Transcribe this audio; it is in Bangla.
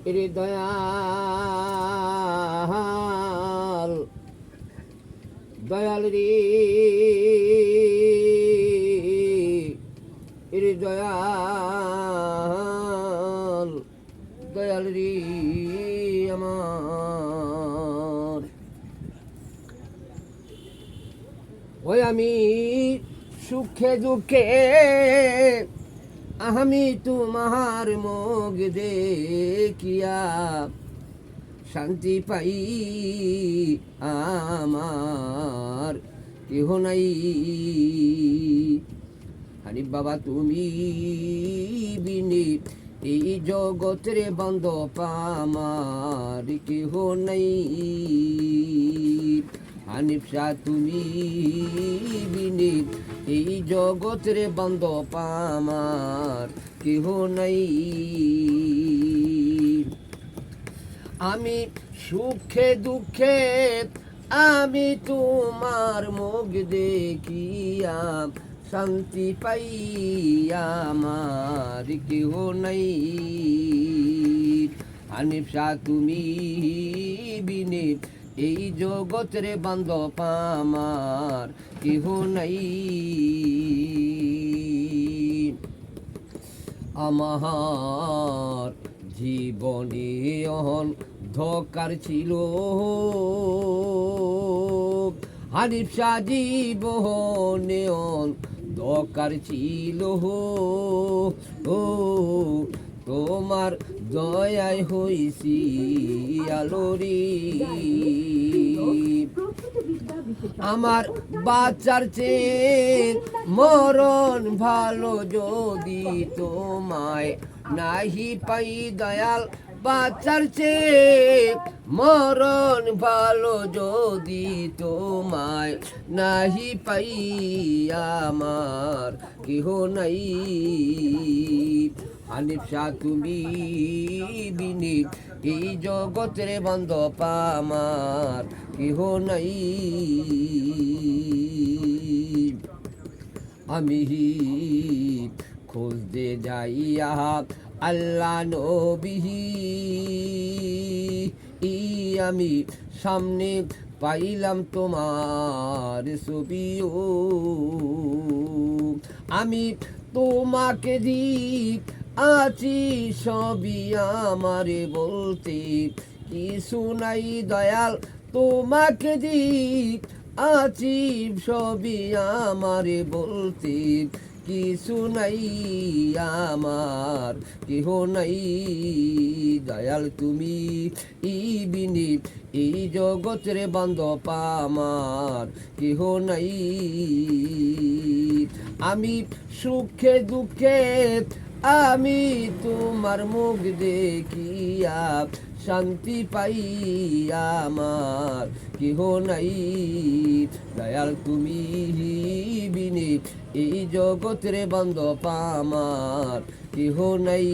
এরে দয়াল দয়াল রে এরে দয়াল দয়াল রে আমার ওই আমি সুখে দুঃখে আমি তোমার মুখ দেখিয়া শান্তি পাই আমার কেহ নাই হানিফ বাবা তুমি বিনে এই জগতের বান্ধব আমার কেহ নাই হানিফ শাহ তুমি বিনে এই জগতের বান্ধব আমার কেহ নাই আমি সুখে দুঃখে আমি তোমার মুখ দেখিয়া শান্তি পাই আমার কেহ নাই হানিফ শাহ তুমি বিনে এই জগতের বান্ধব আমার কেহ নাই আমার জীবনে অন্ধকার ছিল হানিফ শাহ জীবনে অন্ধকার ছিল ও তোমার দয়ায় হইছি আলোরি আমার বাচ্চার চেয়ে মরণ ভালো যদি তোমায় নাহি পাই দয়াল বাচ্চার চেয়ে মরণ ভালো যদি তোমায় নাহি পাই আমার কেহ নাই হানিফ শাহ তুমি বিনে এই জগতের বান্ধব আমার কেহ নাই আমি খুঁজতে যাইয়া আল্লাহ নবী আমি সামনে পাইলাম তোমার ছবিও আমি তোমাকে দিক আছি সবই আমারে বলতে কিছু নাই দয়াল তোমাকে দিক আছি সবই আমারে বলতে কিছু নাই আমার কেহ নাই দয়াল তুমি বিনে এই জগতের বান্ধব আমার কেহ নাই আমি সুখে দুঃখে আমি তোমার মুখ দেখিয়া শান্তি পাই আমার কেহ নাই দয়াল তুমি বিনে এই জগতের বান্ধব আমার কেহ নাই।